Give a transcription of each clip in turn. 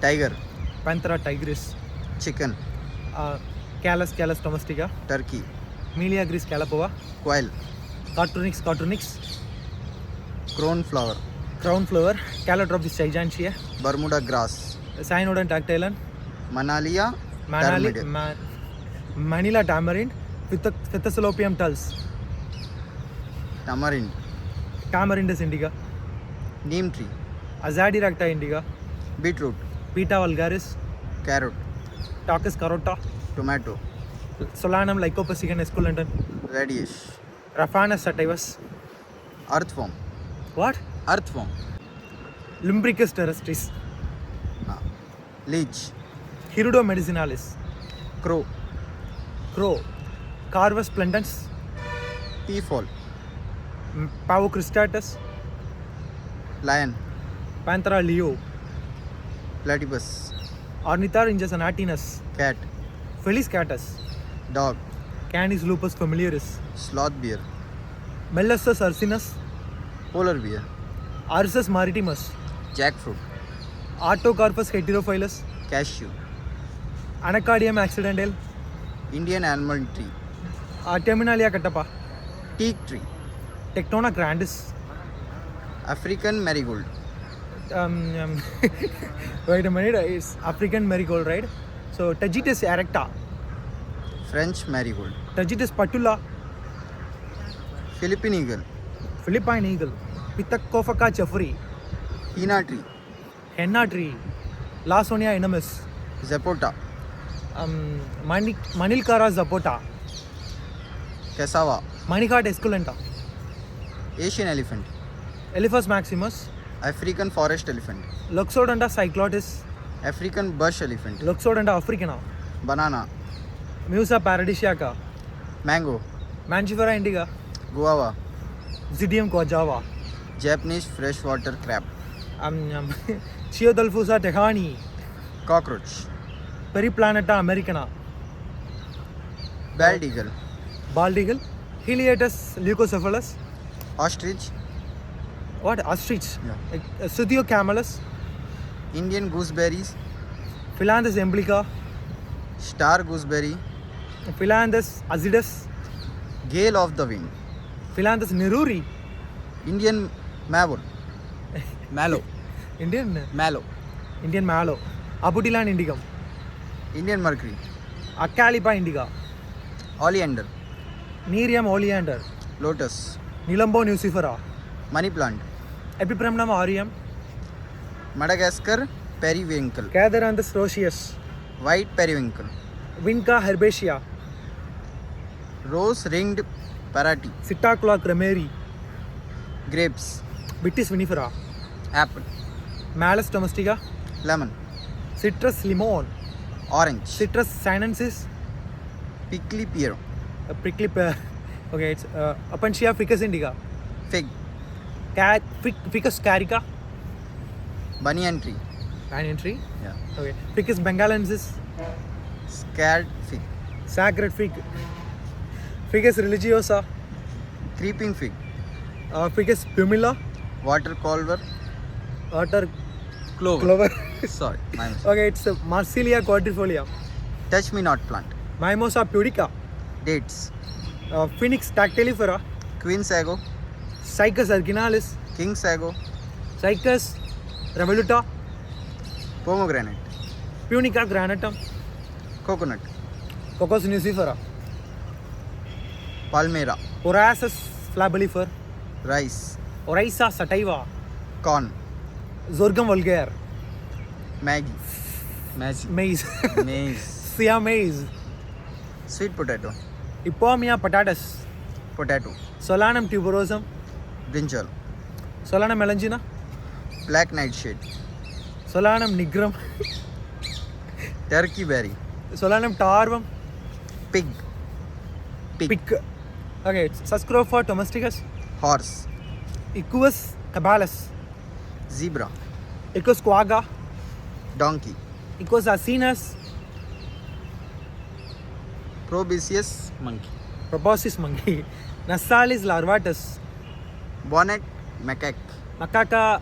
Tiger. Panthera tigris. Chicken. Calis domestica. Turkey. Melia gris calapova. Quail. Cotronix. Crown flower. Crown flower. Calotropis gigantea. Bermuda grass. Cyanodon dactylon. Manalia. Thermidor. Manila tamarind. Pithecolopium tulls. Tamarind. Tamarindus indica. Neem tree. Azadiracta indica. Beetroot. Peta vulgaris. Carrot. Tachus carota. Tomato. Solanum lycopus esculentum. Radish. Raphanus sativus. Earthworm. What? Earthworm. Lumbricus terrestris. Leech. Hirudo medicinalis. Crow. Carvus splendens. Peafowl. Pavo cristatus. Lion. Panthera leo. Platypus. Ornithorhynchus anatinus. Cat. Felis catus. Dog. Canis lupus familiaris. Sloth bear. Mellussus ursinus. Polar bear. Ursus maritimus. Jackfruit. Artocarpus heterophilus. Cashew. Anacardium accidentale. Indian almond tree. Terminalia catapa. Teak tree. Tectona grandis. African marigold. Wait a minute, it's African marigold, right? So Tagetes erecta. French marigold. Tagetes patula. Philippine eagle. Philippine eagle. Pithecofaca chaffrey. Henna tree. Henna tree. Lawsonia enemis. Zapota. Manilcara zapota. Cassava. Manicart esculenta. Asian elephant. Elephas maximus. African forest elephant. Loxodonta cyclotis. African bush elephant. Loxodonta africana. Banana. Musa paradisiaca. Mango. Mangifera indica. Guava. Zidium quajava. Japanese freshwater crab. Chiodalfusa tehani. Cockroach. Periplaneta americana. Bald eagle. Bald eagle. Heliatus leucocephalus. Ostrich. What? Ostrich. Yeah. Suthio camelus. Indian gooseberries. Philanthus emblica. Star gooseberry. Philanthus azidus. Gale of the wind. Philanthus neruri. Indian mallow. Mallow. Indian mallow. Abutilan indicum. Indian mercury. Acalipa indica. Oleander. Nerium oleander. Lotus. Nilambo nucifera. Money plant. Epipremnum aureum. Madagascar periwinkle. Catharanthus roseus. White periwinkle. Vinca herbacea. Rose ringed parati. Sitacula cremeri. Grapes. Vitis vinifera. Apple. Malus domestica. Lemon. Citrus limon. Orange. Citrus sinensis. Prickly pear. Prickly pear. Okay, it's Apantia ficus indica. Fig. Ficus carica. Banyan tree. Banyan tree. Yeah. Okay. Ficus bengalensis. Scared fig. Sacred fig. Ficus religiosa. Creeping fig. Ficus pumila. Water clover. Water clover. Sorry, my mistake. Okay, it's Marsilia quadrifolia. Touch me not plant. Mimosa pudica. Dates. Phoenix dactylifera. Queen sago. Cycas originalis. King sago. Cycas revoluta. Pomegranate. Punica granatum. Coconut. Cocos nucifera. Palmyra. Orasus flabellifer. Rice. Oryza sativa. Corn. Zorgum vulgare. Maggi. Maize. Maize. Sia maize. Sweet potato. Ipomia patatus. Potato. Solanum tuberosum. Brinjal. Solanum melangina. Black nightshade. Solanum nigrum. Turkey berry. Solanum tarvum. Pig. Pick. Okay, it's Suscrofa domesticus. Horse. Equus cabalus. Zebra. Equus quagga. Donkey. Equus asinus. Proboscis monkey. Proboscis monkey. Nassalis larvatus. Bonnet macaque. Macaca.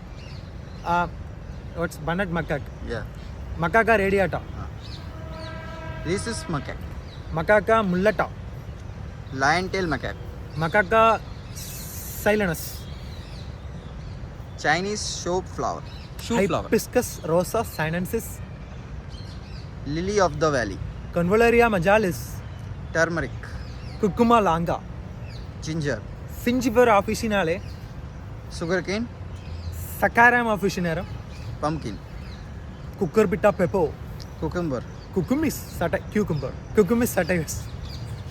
What's bonnet macaque? Yeah. Macaca radiata. Rhesus macaque. Macaca mullata. Lion tail macaque. Macaca silenus. Chinese shoe flower. Hibiscus rosa sinensis. Lily of the valley. Convallaria majalis. Turmeric. Curcuma longa. Ginger. Singifera officinale. Sugarcane. Saccharum officinarum. Pumpkin. Cucurbita pepo. Cucumber. Cucumis cucumber. Cucumis sativus.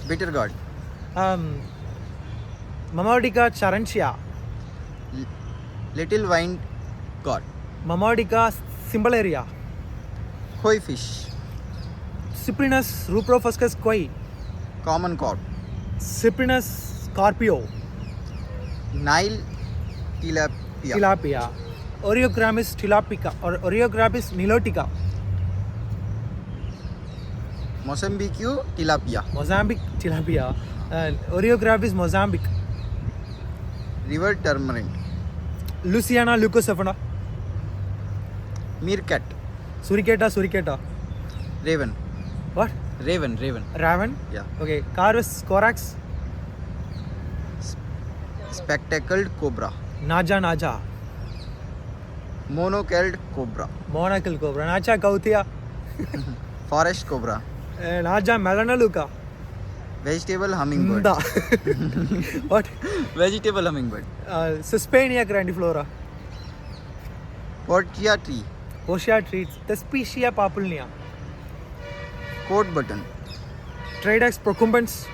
Bitter gourd. Mamodica charantia. Little wine gourd. Mamodica cymbalaria. Koi fish. Cyprinus rubropuscus koi. Common cod. Cyprinus scorpio. Nile tilapia. Tilapia. Oreogramis tilapica or Oreogramis nilotica. Mozambique tilapia. Mozambique tilapia. Oreogramis Mozambique. River turmeric. Luciana leucocephana. Meerkat. Suricata. Raven. What? Raven. Raven. Yeah. Okay. Carus corax. Spectacled cobra. Naja. Monocled cobra. Monocle cobra. Nacha cautia. Forest cobra. Naja melanaluca. Vegetable hummingbird. Da. What? Vegetable hummingbird. Suspania grandiflora. Portia tree. Ocia trees. Thespecia papulnia. Coat button. Tradex procumbens.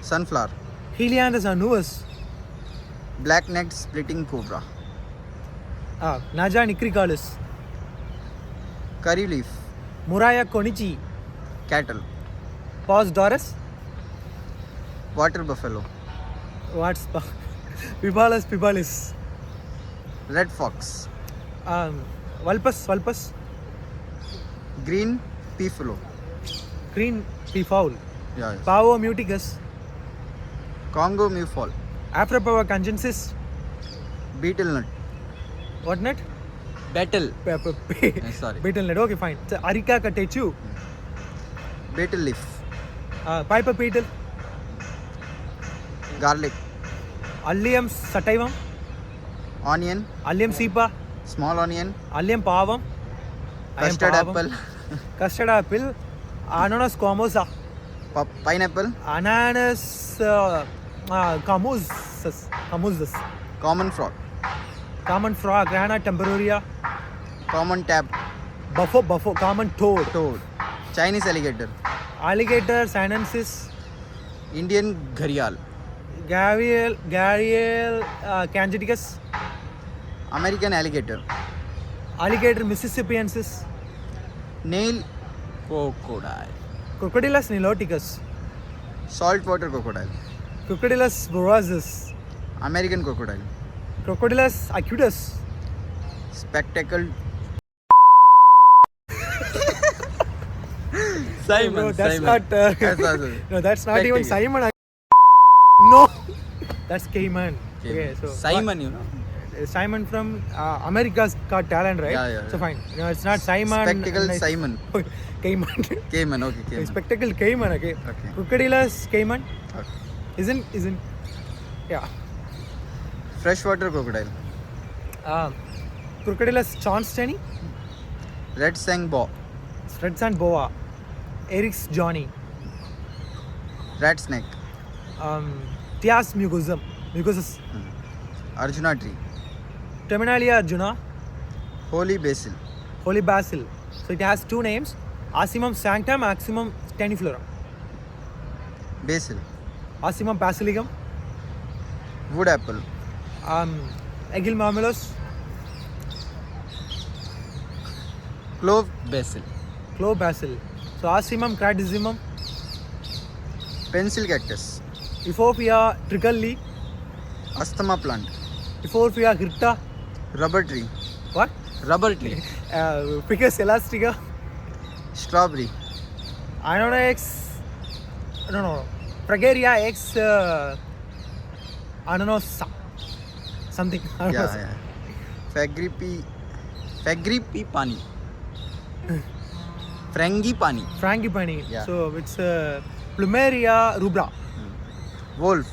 Sunflower. Helianthus annuus. Black-necked splitting cobra. Naja nicricalis. Curry leaf. Muraya conici. Cattle. Pos doris. Water buffalo. What's Pibalis. Red fox. Vulpus. Green peafowl. Green peafowl. Yeah. Pavo muticus. Congo mufowl. Afropava congensis. Beetle nut. What nut? Beetle. Sorry. Beetle nut. Okay, fine. So, Arica catechu. Beetle leaf. Piper beetle. Garlic. Allium sativum. Onion. Allium cepa. Small onion. Allium pavam. Custard apple. Custard apple. Ananas squamosa. Pineapple. Ananas camusus. Common frog. Common frog. Grana temporaria. Common tab. Buffo. Common toad. Chinese alligator. Alligator sinensis. Indian gharial. Gariel Cangeticus. American alligator. Alligator Mississippiensis. Nail crocodile. Crocodilus niloticus. Saltwater crocodile. Crocodilus voracis. American crocodile. Crocodilus acutus. Spectacled. Simon. No, that's not. No, that's not even Simon. No, that's Cayman. Okay, so Simon, you know. Simon from America's Got Talent, right? Yeah. So fine. No, it's not Simon. Spectacled Simon. Cayman. Cayman, okay. Cayman. Spectacled Cayman, okay. Crocodilus Cayman. Okay. Isn't. Yeah. Freshwater crocodile. Crocodilus Johnstoni. Red sang boa. Redsan boa. Eric's Johnny. Rat snake. Tias mucosus. Arjuna tree. Terminalia Arjuna. Holy basil. Holy basil. So it has two names. Asimum sancta, Maximum steniflorum. Basil. Asimum basilicum. Wood apple. Egil marmelos. Clove basil. Clove basil. So Asimum cradissimum. Pencil cactus. Euphorbia tricolli. Asthma plant. Euphorbia hirta. Rubber tree. What? Rubber tree. Ficus elastica. Strawberry. Ionona X. No. Fragaria X. Ananosa. Something. Yeah. Fagrippi pani. Frangipani. Frangipani. Yeah. So it's Plumeria rubra. Wolf.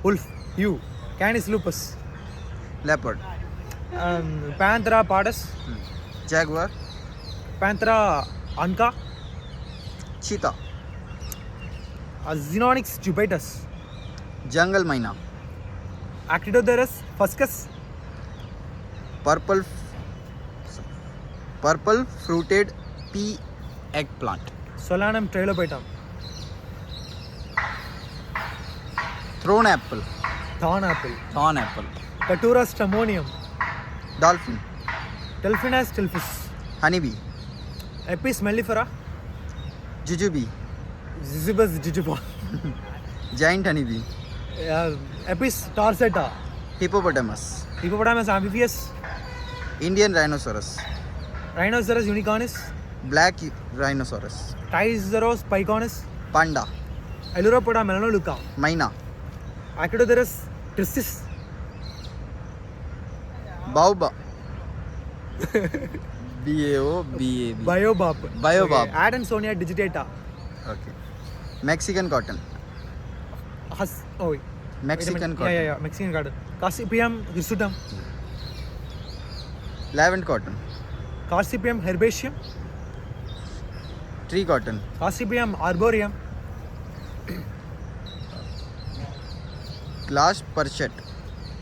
Wolf. You. Canis lupus. Leopard. Panthera pardus. Jaguar. Panthera anca. Cheetah. Xenonyx jubatus. Jungle Myna. Actidotherus fuscus. Purple fruited pea eggplant. Solanum trilobaitum. Thorn apple. Thorn apple. Catura stramonium. Dolphin. Delphinus delphis. Honeybee. Apis mellifera. Jujube. Zizibus jijiba. Giant honeybee. Apis torsata. Hippopotamus. Hippopotamus amphibius. Indian rhinoceros. Rhinoceros unicornis. Black rhinoceros. Tyzeros picornis. Panda. Ailuropoda melanoluca. Myna. Actidotherus tristis. Baobab. B-A-O-B-A-B. Biobab. Biobab. Okay. Adansonia digitata. Okay. Mexican cotton. Wait a Mexican minute. cotton. Yeah. Mexican cotton. Carcipium hirsutum. Lavender cotton. Carcipium herbaceum. Tree cotton. Carcipium arboreum. Glass perchet.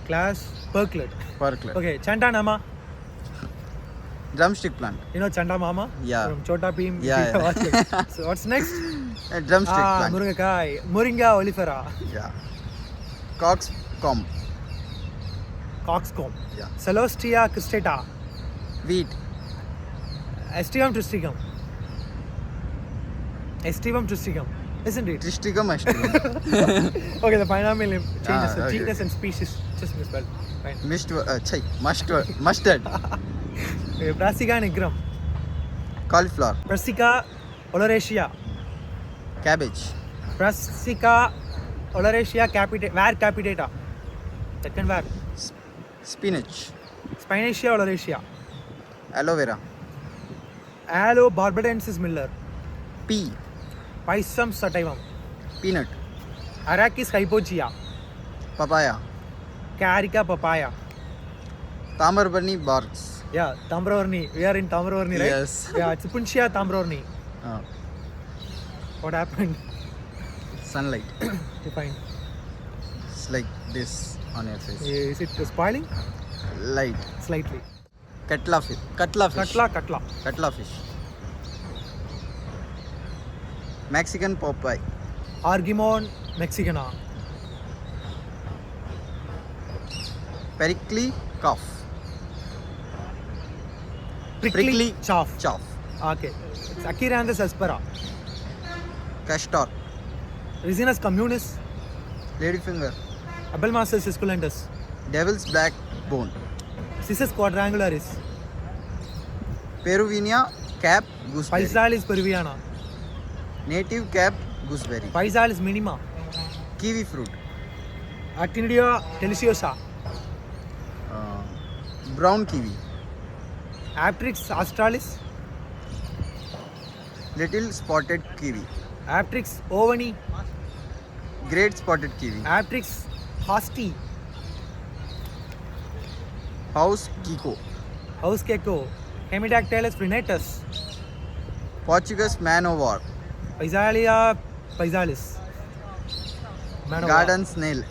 Class perclet. Perclet. Okay. Chanda nama. Drumstick plant. You know Chanda Mama? Yeah. From Chota Bheem. Yeah. So what's next? A drumstick plant. Muringakai. Moringa olifera. Yeah. Coxcomb. Coxcomb. Yeah. Celostia cristata. Wheat. Aestium tristicum. Isn't it? Tristicum aestivum. Okay, the binomial name changes the okay. genus and species. Just misspelled. Fine. Mustard. Okay, Brassica nigrum. Cauliflower. Brassica oleracea. Cabbage. Brassica oleracea capitata. Second var. Spinach. Spinacia oleracea. Aloe vera. Aloe barbadensis Miller. Pea. Pisum sativum. Peanut. Arachis hypogaea. Papaya. Carica papaya. Tamarabarni barks. Yeah, Tambravarni. We are in Tambravarni, right? Yes. Yeah, it's Punchia Tambravarni. What happened? Sunlight. Define. It's like this on your face. Is it spoiling? Light. Slightly. Katla fish. Katla fish. Mexican Popeye. Argimon mexicana. Pericly cough. Prickly chaff. Okay. It's Achiranthus aspera. Castor. Ricinus communis. Ladyfinger. Abelmaster esculentus. Devil's black bone. Cissus quadrangularis. Peruvinia cap gooseberry. Physalis peruviana. Native cap gooseberry. Physalis minima. Kiwi fruit. Actinidia deliciosa. Brown kiwi. Aptrix australis. Little spotted kiwi. Aptrix ovani. Great spotted kiwi. Aptrix hosti. House Kiko. House gecko. Hemidactylus frenatus. Portuguese man o' war. Physalia physalis. Garden snail.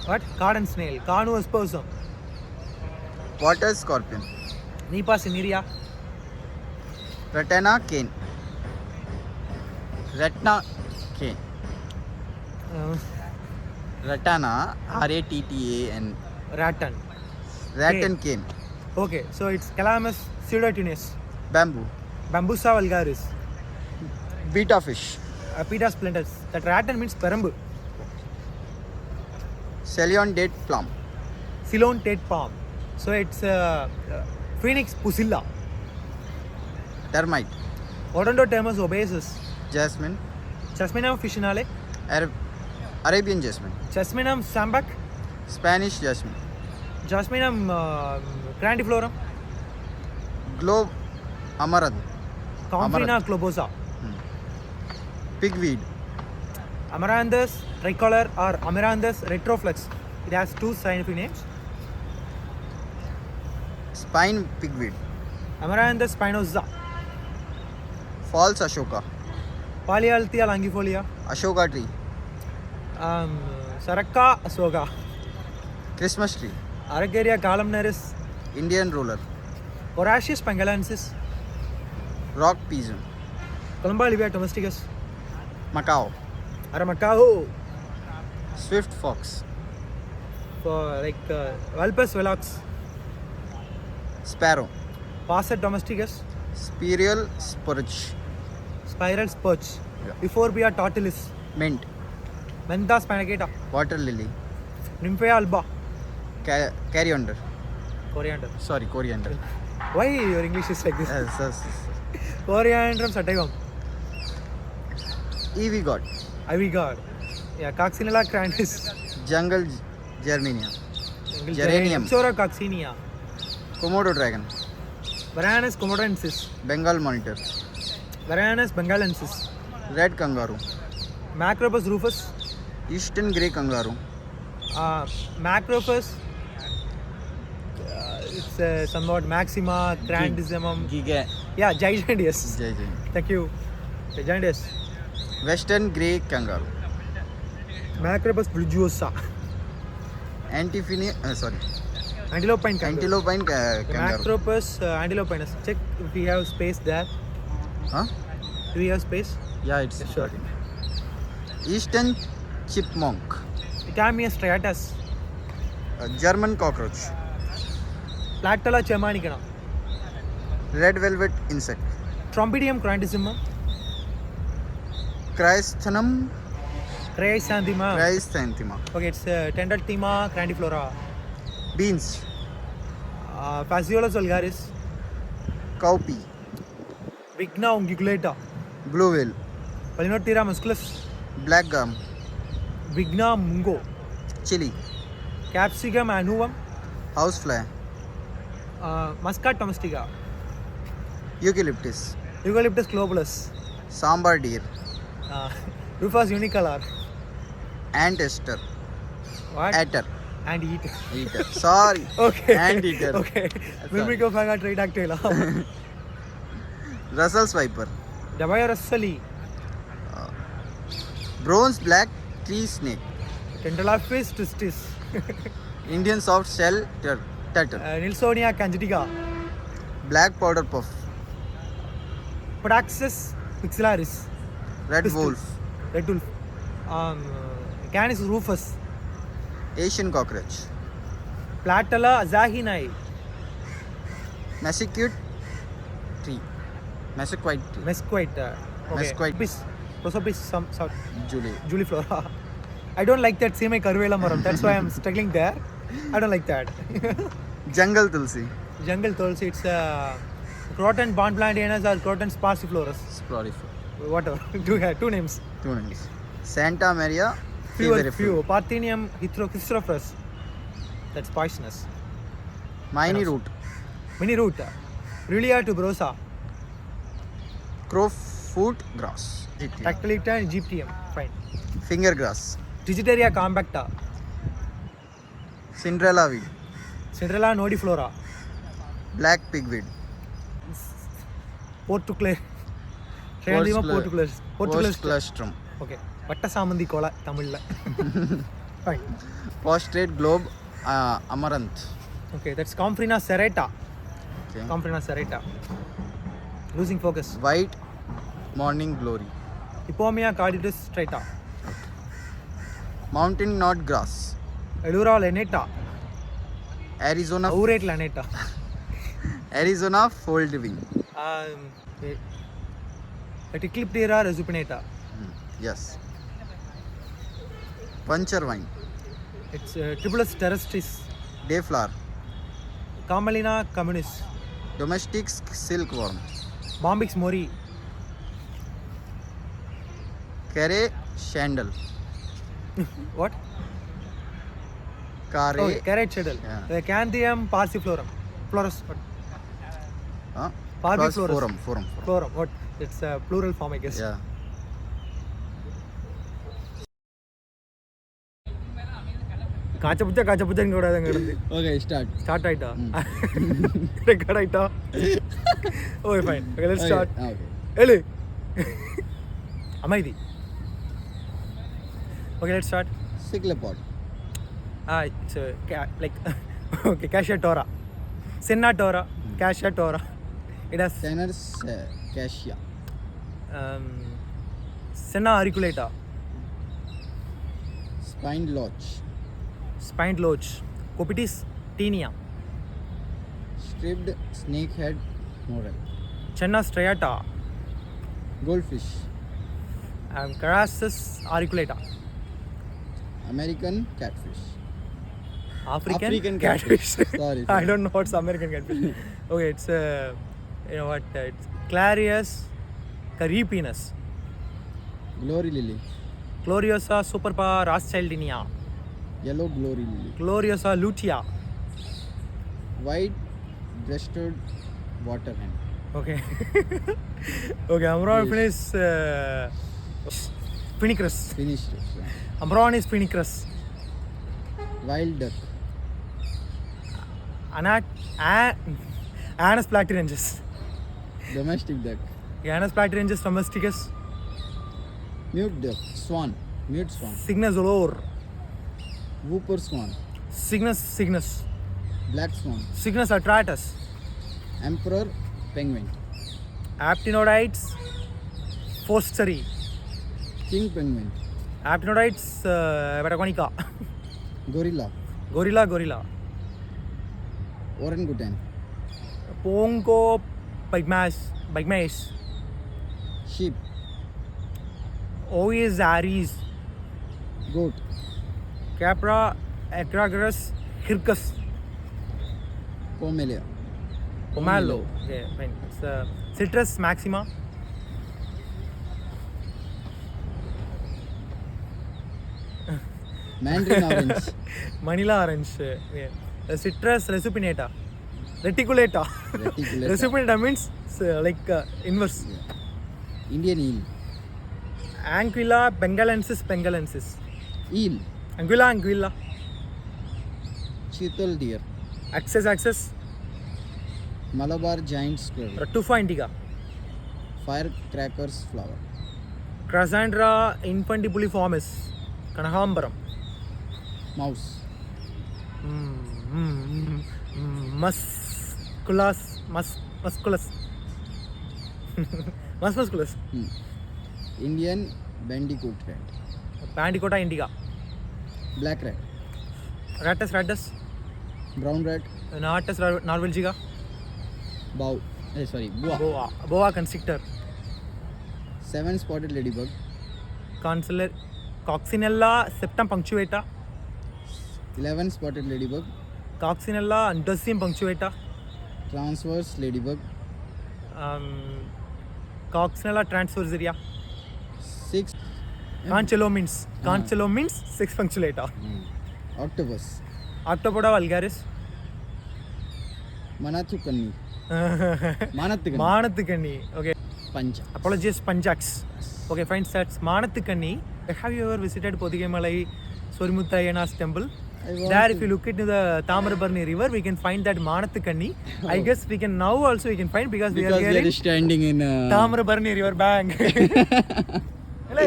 What? Garden snail. Carnu aspersum. Water scorpion. Nipa cinerea. Ratana cane. Ratna cane. Ratana, R-A-T-T-A-N. Rattan. Rattan cane. Okay, so it's Calamus pseudotunis. Bamboo. Bambusa vulgaris. Beta fish. Apida splendens. That rattan means perambu. Ceylon date plum. Ceylon date palm. So it's Phoenix pusilla. Termite. Odontotemus obesus. Jasmine. Jasminum officinale. Arabian jasmine. Jasminum sambac. Spanish jasmine. Jasminum grandiflorum. Globe amaranth. Comfrena globosa. Pigweed. Amaranthus tricolor or Amaranthus retroflex. It has two scientific names. Spine pigweed. Amaranthus spinosa. False Ashoka. Palealthea longifolia. Ashoka tree. Saraka asoga. Christmas tree. Araucaria columnaris. Indian ruler. Horacius pangalensis. Rock pigeon. Columba livia domesticus. Macao. Aramacao. Swift fox. Vulpes velox. Sparrow. Passet domesticus. Spirial spurge. Spiral spurge. Yeah. Euphorbia tortilis. Mint. Mentha spinacata. Water lily. Nymphea alba. Coriander. Coriander. Sorry, coriander. Why your English is like this? Yes. Coriandrum sativum. Ivy god. Ivy god. Yeah, Coccinella cranis. Jungle geranium. Geranium. Ipsora coccinea. Komodo dragon. Varanus comodorensis. Bengal monitor. Varanus bengalensis. Red kangaroo. Macropus rufus. Eastern grey kangaroo. Macropus. It's somewhat maxima, grandissimum. Giga. Yeah, giganteus. Jai. Thank you. Giganteus. Western grey kangaroo. Macropus religiosa. Antilopine Antilopine kangaroo. Antilopine kangaroo. Macropus antilopinus. Check if we have space there. Huh? Do we have space? Yeah, it's Sure. Eastern chipmunk. Icamius striatus. German cockroach. Platella germanicana. Red velvet insect. Trompidium grandissimum. Chrysanthemum. Chrysanthemum. Okay, it's Tendeltima grandiflora. Beans. Phaseolus vulgaris. Cowpea. Vigna unguiculata. Blue whale. Palinotira musculus. Black gum. Vigna mungo. Chili. Capsicum annuum. Housefly. Muscat domestica. Eucalyptus. Eucalyptus globulus. Sambar deer. Rufus unicolor. Ant ester. What? Ater. And eat. Eater. Sorry. Okay. Ant eater. Okay. Myrmecophaga tridactyla. Russell's viper. Dabayarussali. Bronze black tree snake. Tentalapis tristis. Indian soft shell turtle. Nilsonia cangitica. Black powder puff. Podaxis pixillaris. Red Pistol. wolf. Red wolf. Canis rufus. Asian cockroach. Platella azahinae. Mesquite tree. Mesquite tree. Mesquite. Mesquite. Prosopis some sort. Julie. Juliflora. I don't like that same Karvela maram. That's why I'm struggling there. I don't like that. Jungle tulsi. Jungle tulsi. It's Croton bonplantianus or Croton sparsiflorus. Whatever. Two names. Two names. Santa Maria. Few. Parthenium hysterophorus. That's poisonous. Mini root. Mini root. Rulia tuberosa. Crowfoot grass. Tactylita and Egyptium. Fine. Finger grass. Digitaria compacta. Cinderella weed. Cinderella nodiflora. Black pigweed. Portucler. Triandima portucularis. Portuclastrum. Okay. Vatta samandi kola Tamil. Fine. Prostrate globe. Amaranth. Okay, that's Comfrena serrata. Okay. Comfrena serrata. Losing focus. White morning glory. Hippomia carditis strata. Mountain knot grass. Elura laneta. Arizona. Aurate laneta. Arizona fold wing. Ecliptera resupinata. Yes. Puncture vine. It's Tribulus terrestris. Dayflower. Camelina communis. Domestic silkworm. Bombix mori. Carré chandel. What? Carré. Oh, carrot chandel. Yeah. The Canthium parsiflorum. Florus. Huh? Parviflorus. Forum. Florum. What? It's a plural form, I guess. Yeah. காய்ச்ச Bucha கூடாது அங்கே இருந்து Okay, start. Start ஆயிட்டா record ஆயிட்டா okay fine okay let's start Okay. எழு அமைதி okay let's start Cephalopod. It's like okay cassia tora senna tora cassia tora it has Tenors cassia. Senna auriculata Spine loch. Spine loach cobitis taenia Striped snakehead model. Senna striata Goldfish. Carassius auriculata American catfish. African catfish. Sorry. I don't know what's American catfish. Okay, it's you know what? It's Clarius caripinus, Glory lily. Gloriosa superpa rothschildinia, Yellow glory lily. Gloriosa lutea. White breasted water hen. Okay. Okay, Amron is Phoenicrus. Finished. Amron is Phoenicrus. Wild duck. Anus platyrensis. Domestic duck. Anus platyrensis domesticus. Mute duck. Swan. Mute swan. Cygnus olor. Whooper swan. Cygnus. Black swan. Cygnus atratus. Emperor penguin. Aptenoides forsteri. King penguin. Aptenoides patagonica. Gorilla. Gorilla. Orangutan. Pongo pygmaeus. Sheep. Ovis aries. Goat. Capra agragarus hircus. Pomelo. Pomelo. Okay, fine. It's Citrus maxima. Mandarin orange. Manila orange. Yeah. Citrus resupinata. Reticulata. Resupinata means like inverse. Yeah. Indian eel. Anguilla bengalensis. Eel. Anguilla. Cheetal deer. Axis. Malabar giant squirrel. Tufa indica. Firecrackers flower. Crasandra infundibuliformis. Kanahambaram. Mouse. Musculus. Musculus. Indian bandicoot rat. Bandicota indica. Black rat. Rattus. Brown rat. Nartus norvegica. Boa. Boa constrictor. 7 spotted ladybug. Coccinella septum punctuata. 11 spotted ladybug. Coccinella undecim punctuata. Transverse ladybug. Coccinella transversaria. 6. Concello means 6 punctuata. Octopus. Octopoda vulgaris. Manathukanni. Manathukanni. Okay. Pancha. Apologies, Panjax. Okay, fine. That's Manathukanni. Have you ever visited Podigamalai Sorimuthayanas temple? There, if you look into the Tamarabarni river, we can find that Manathukanni. I guess we can now also find because we are here in standing in Tamarabarni river bank. Hello.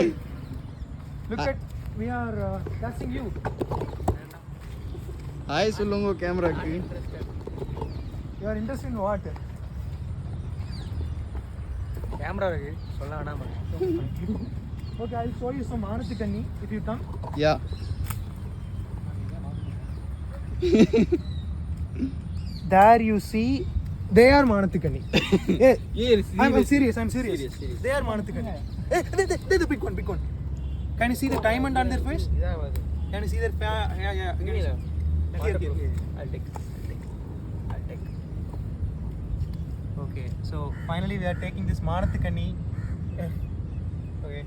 Look at, we are casting you. Hi, Sulungo camera. You are interested in what? Camera. Okay, I'll show you some Manathukanni if you come. Yeah. There you see, they are Manathukanni. Hey, Yes, I'm serious. They are Manathukanni. Hey, they the big one. Can you see the diamond on their face? Can you see their face? Yeah. Here. I'll take. Okay, so finally we are taking this Manathukanni. Okay.